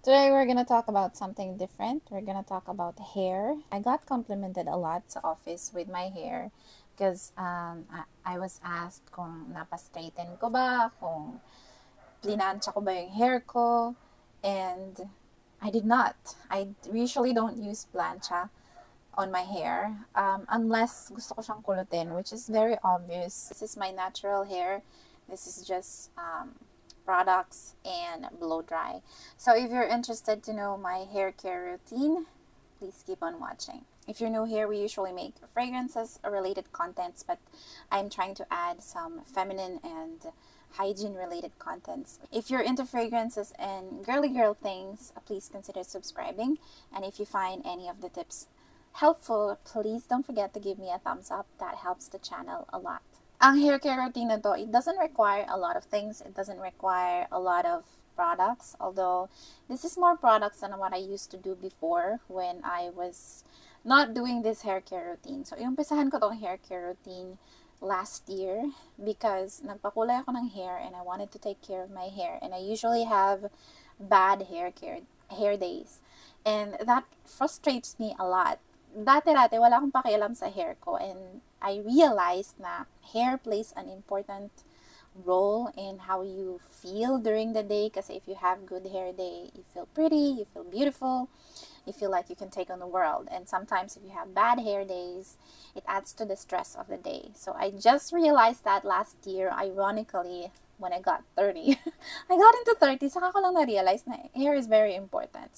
Today we're gonna talk about something different. We're gonna talk about hair. I got complimented a lot sa office with my hair because I was asked kung napastraighten ko ba, kung plinansya ko ba yung hair ko, and I did not. I usually don't use plancha on my hair unless gusto ko siyang kulutin, which is very obvious. This is my natural hair. This is just products and blow dry. So if you're interested to know my hair care routine, please keep on watching. If you're new here, we usually make fragrances related contents, but I'm trying to add some feminine and hygiene related contents. If you're into fragrances and girly girl things, please consider subscribing. And if you find any of the tips helpful, please don't forget to give me a thumbs up. That helps the channel a lot. Ang hair care routine na to, it doesn't require a lot of things. It doesn't require a lot of products. Although, this is more products than what I used to do before when I was not doing this hair care routine. So, umpisahan ko tong hair care routine last year because nagpakulay ako ng hair and I wanted to take care of my hair. And I usually have bad hair days. And that frustrates me a lot. Dati-dati, wala akong pakialam sa hair ko. And I realized na hair plays an important role in how you feel during the day. Kasi if you have good hair day, you feel pretty, you feel beautiful, you feel like you can take on the world. And sometimes if you have bad hair days, it adds to the stress of the day. So I just realized that last year, ironically, when I got 30. I got into 30, saka ko lang na-realize na hair is very important.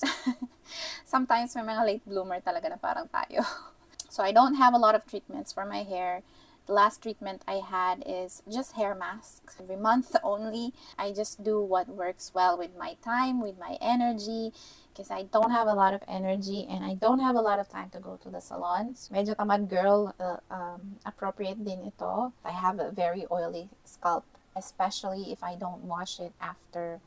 Sometimes may mga late bloomer talaga na parang tayo. So I don't have a lot of treatments for my hair. The last treatment I had is just hair masks. Every month only, I just do what works well with my time, with my energy, because I don't have a lot of energy and I don't have a lot of time to go to the salons. Medyo tamad girl, appropriate din ito. I have a very oily scalp, especially if I don't wash it after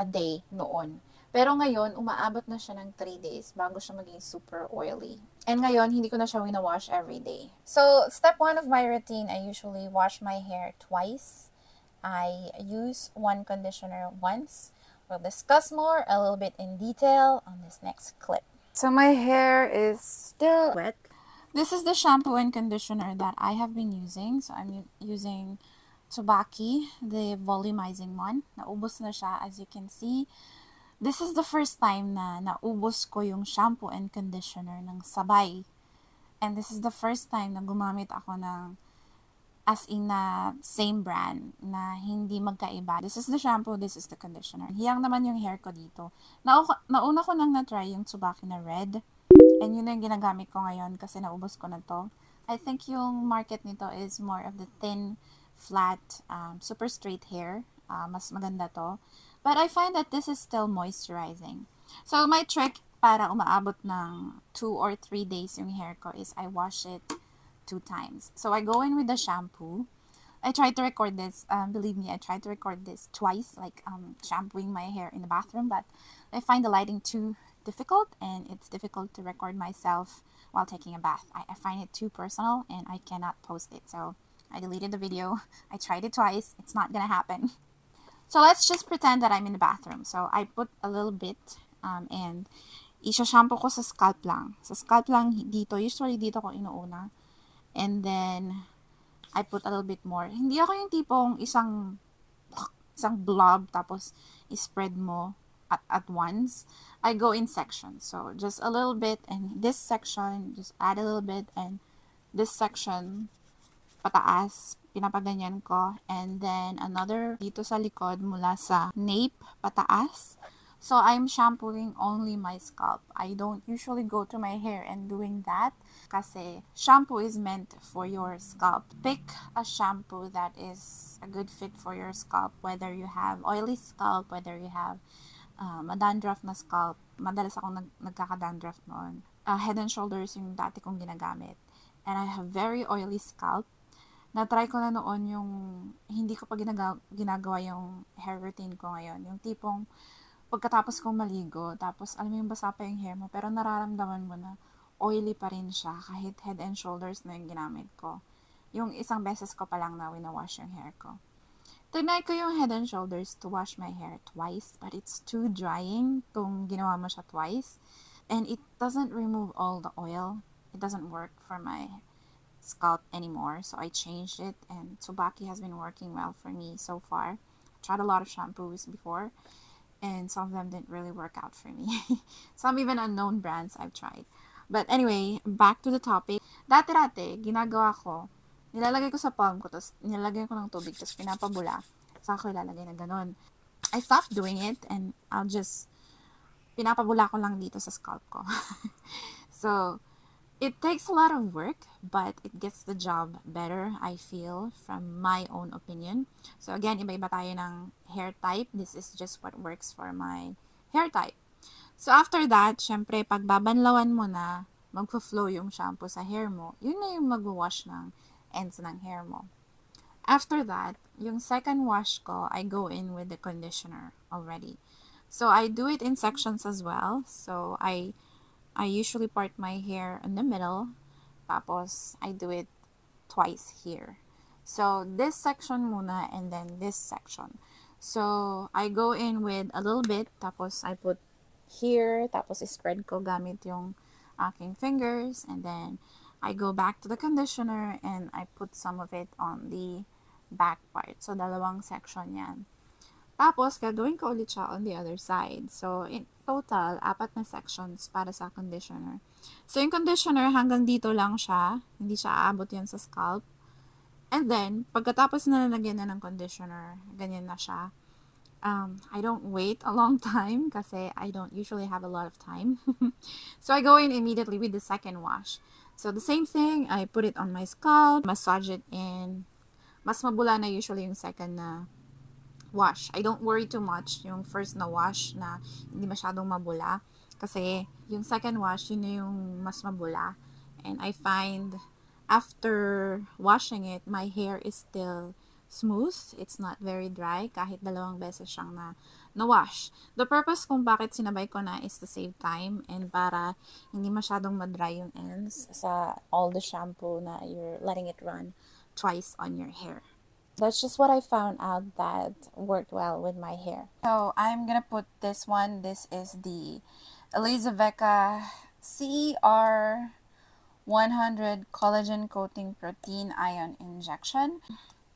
a day noon. Pero ngayon, umaabot na siya ng 3 days bago siya maging super oily. And ngayon, hindi ko na siya wina-wash every day. So, step 1 of my routine, I usually wash my hair twice. I use one conditioner once. We'll discuss more a little bit in detail on this next clip. So, my hair is still wet. This is the shampoo and conditioner that I have been using. So, I'm using Tsubaki, the volumizing one. Naubos na siya, as you can see. This is the first time na naubos ko yung shampoo and conditioner ng sabay. And this is the first time na gumamit ako ng as in na same brand na hindi magkaiba. This is the shampoo, this is the conditioner. Hiyang naman yung hair ko dito. Nauna ko nang na-try yung Tsubaki na red. And yun na yung ginagamit ko ngayon kasi naubos ko na to. I think yung market nito is more of the thin, flat, super straight hair. Mas maganda to. But I find that this is still moisturizing. So, my trick para umaabot ng 2 or 3 days yung hair ko is I wash it 2 times. So, I go in with the shampoo. I tried to record this. Believe me, I tried to record this twice, like shampooing my hair in the bathroom. But I find the lighting too difficult, and it's difficult to record myself while taking a bath. I find it too personal, and I cannot post it. So, I deleted the video. I tried it twice. It's not gonna happen. So, let's just pretend that I'm in the bathroom. So, I put a little bit and isa-shampoo ko sa scalp lang. Sa scalp lang dito. Usually, dito ko inuuna. And then, I put a little bit more. Hindi ako yung tipong isang blob tapos spread mo at once. I go in sections. So, just a little bit. And this section, just add a little bit. And this section, pataas, pinapaganyan ko. And then, another dito sa likod mula sa nape, pataas. So, I'm shampooing only my scalp. I don't usually go to my hair and doing that kasi shampoo is meant for your scalp. Pick a shampoo that is a good fit for your scalp, whether you have oily scalp, whether you have a dandruff na scalp. Madalas akong nagkaka-dandruff noon. Head and Shoulders yung dati kong ginagamit. And I have very oily scalp. Na-try ko na noon yung hindi ko pa ginagawa yung hair routine ko ngayon. Yung tipong pagkatapos kong maligo, tapos alam mo yung basa pa yung hair mo, pero nararamdaman mo na oily pa rin siya kahit Head and Shoulders na yung ginamit ko. Yung isang beses ko pa lang na winawash yung hair ko. Tinry ko yung Head and Shoulders to wash my hair twice, but it's too drying kung ginawa mo siya twice. And it doesn't remove all the oil. It doesn't work for my scalp anymore, so I changed it, and Tsubaki has been working well for me so far. I tried a lot of shampoos before, and some of them didn't really work out for me. Some even unknown brands I've tried. But anyway, back to the topic. Dati-dati, ginagawa ko, nilalagay ko sa palm ko, tapos nilalagay ko ng tubig, tapos pinapabula. Saka ko ilalagay na ganun. I stopped doing it, and pinapabula ko lang dito sa scalp ko. So, it takes a lot of work, but it gets the job better, I feel, from my own opinion. So again, iba-iba tayo ng hair type. This is just what works for my hair type. So after that, syempre, pag babanlawan mo na, magpo-flow yung shampoo sa hair mo, yun na yung mag-wash ng ends ng hair mo. After that, yung second wash ko, I go in with the conditioner already. So I do it in sections as well. So I usually part my hair in the middle, tapos I do it twice here. So this section muna and then this section. So I go in with a little bit, tapos I put here, tapos spread ko gamit yung aking fingers, and then I go back to the conditioner and I put some of it on the back part. So dalawang section yan. Tapos, gagawin ko ulit siya on the other side. So, in total, 4 na sections para sa conditioner. So, yung conditioner, hanggang dito lang siya. Hindi siya aabot yan sa scalp. And then, pagkatapos na nalagyan na ng conditioner, ganyan na siya. I don't wait a long time kasi I don't usually have a lot of time. So, I go in immediately with the second wash. So, the same thing, I put it on my scalp, massage it in. Mas mabula na usually yung second na wash. I don't worry too much yung first na wash na hindi masyadong mabula. Kasi yung second wash, yun na yung mas mabula. And I find after washing it, my hair is still smooth. It's not very dry kahit dalawang beses siyang na-wash. The purpose kung bakit sinabay ko na is to save time and para hindi masyadong madry yung ends sa all the shampoo na you're letting it run twice on your hair. That's just what I found out that worked well with my hair. So I'm gonna put this one. This is the Elizavecca CR 100 Collagen Coating Protein Ion Injection.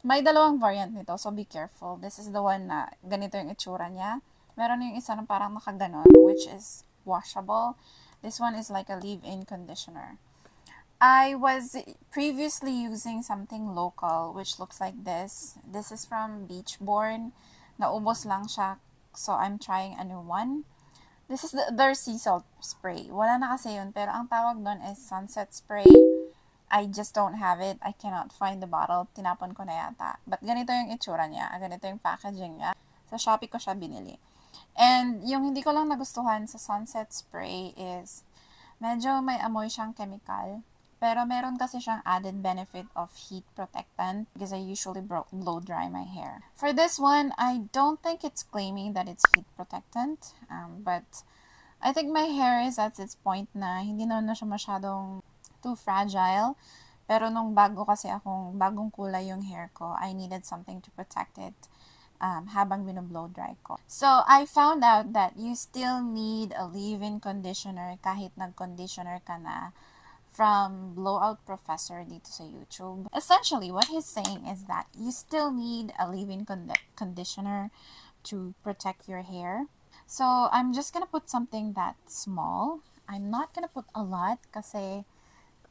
May dalawang variant nito, so be careful. This is the one na ganito yung itsura niya. Meron yung isa na parang nakaganon, which is washable. This one is like a leave-in conditioner. I was previously using something local, which looks like this. This is from Beachborn. Naubos lang siya, so I'm trying a new one. This is their sea salt spray. Wala na kasi yun, pero ang tawag doon is sunset spray. I just don't have it. I cannot find the bottle. Tinapon ko na yata. But ganito yung itsura niya. Ganito yung packaging niya. Sa Shopee ko siya binili. And yung hindi ko lang nagustuhan sa sunset spray is medyo may amoy siyang chemical. Pero meron kasi siyang added benefit of heat protectant because I usually blow dry my hair. For this one, I don't think it's claiming that it's heat protectant. But I think my hair is at its point na hindi na siya masyadong too fragile. Pero nung bagong kulay yung hair ko, I needed something to protect it habang binoblow dry ko. So, I found out that you still need a leave-in conditioner kahit nag-conditioner ka na from Blowout Professor dito sa YouTube. Essentially, what he's saying is that you still need a leave-in conditioner to protect your hair. So, I'm just gonna put something that's small. I'm not gonna put a lot kasi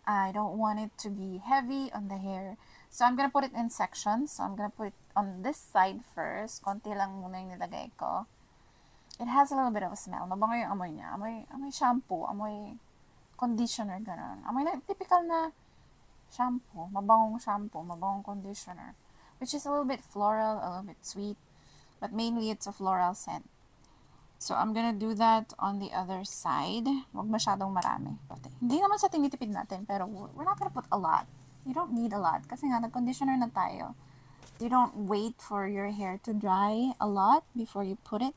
I don't want it to be heavy on the hair. So, I'm gonna put it in sections. So, I'm gonna put it on this side first. Konti lang muna yung nilagay ko. It has a little bit of a smell. Mabango yung amoy niya. Amoy shampoo. Amoy conditioner, gano'n. Amoy na typical na shampoo. Mabangong conditioner. Which is a little bit floral, a little bit sweet. But mainly, it's a floral scent. So, I'm gonna do that on the other side. Huwag masyadong marami. Hindi naman sa tinitipid natin, pero we're not gonna put a lot. You don't need a lot. Kasi nga, nag-conditioner na tayo. You don't wait for your hair to dry a lot before you put it.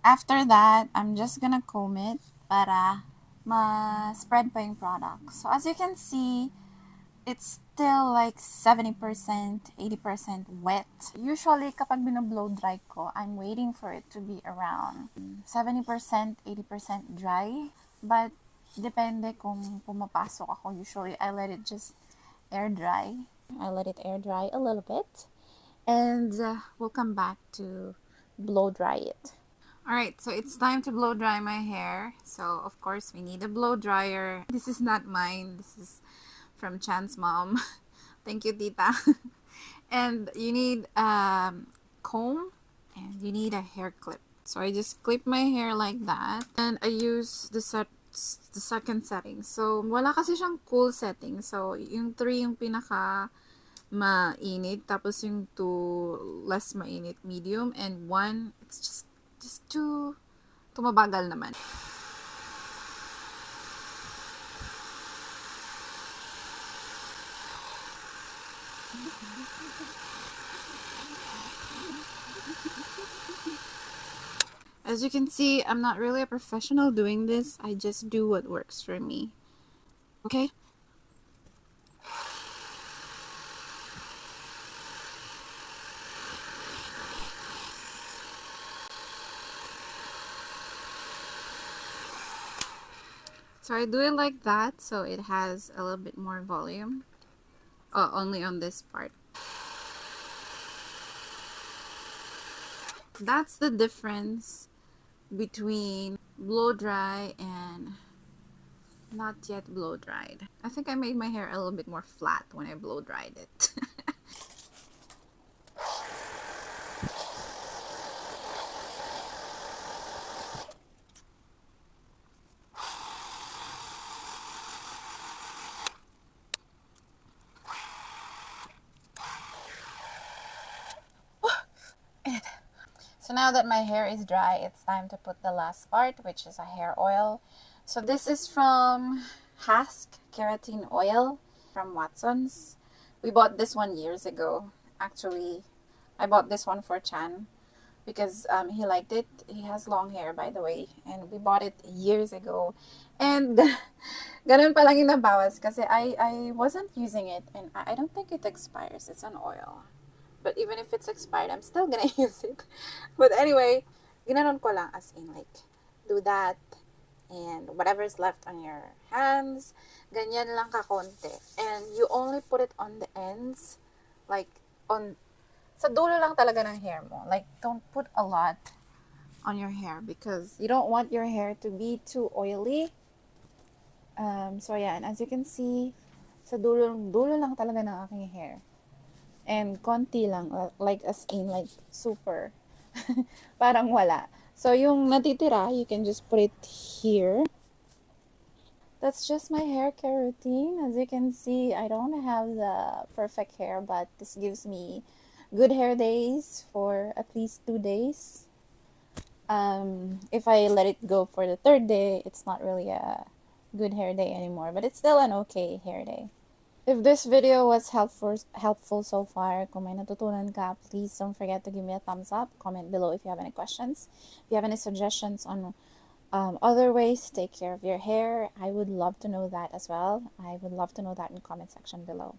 After that, I'm just gonna comb it para ma-spread pa yung product. So, as you can see, it's still like 70%, 80% wet. Usually, kapag binoblow dry ko, I'm waiting for it to be around 70%, 80% dry. But, depende kung pumapasok ako. Usually, I let it just air dry. I let it air dry a little bit. And we'll come back to blow dry it. Alright, so it's time to blow dry my hair. So, of course, we need a blow dryer. This is not mine. This is from Chan's mom. Thank you, Tita. And you need comb and you need a hair clip. So I just clip my hair like that. And I use the second setting. So, wala kasi siyang cool setting. So, yung 3 yung pinaka mainit. Tapos yung 2 less mainit, medium. And 1, it's just too tumabagal naman. As you can see, I'm not really a professional doing this. I just do what works for me. Okay? So I do it like that, so it has a little bit more volume. Only on this part. That's the difference between blow dry and not yet blow dried. I think I made my hair a little bit more flat when I blow dried it. So now that my hair is dry, it's time to put the last part, which is a hair oil. So this is from Hask Keratin Oil from Watson's. We bought this one years ago. Actually, I bought this one for Chan because he liked it. He has long hair, by the way, and we bought it years ago. And ganun pa lang yung nabawas kasi I wasn't using it, and I don't think it expires. It's an oil. But even if it's expired, I'm still gonna use it. But anyway, ginanon ko lang as in like, do that. And whatever's left on your hands, ganyan lang kakonti. And you only put it on the ends. Like, sa dulo lang talaga ng hair mo. Like, don't put a lot on your hair because you don't want your hair to be too oily. So yeah, and as you can see, sa dulo lang talaga ng aking hair. And konti lang, like as in like super. Parang wala. So yung natitira, you can just put it here. That's just my hair care routine. As you can see, I don't have the perfect hair, but this gives me good hair days for at least 2 days. If I let it go for the 3rd day, it's not really a good hair day anymore, but it's still an okay hair day. If this video was helpful so far, kung may natutunan ka, please don't forget to give me a thumbs up. Comment below if you have any questions. If you have any suggestions on other ways to take care of your hair, I would love to know that as well. I would love to know that in the comment section below.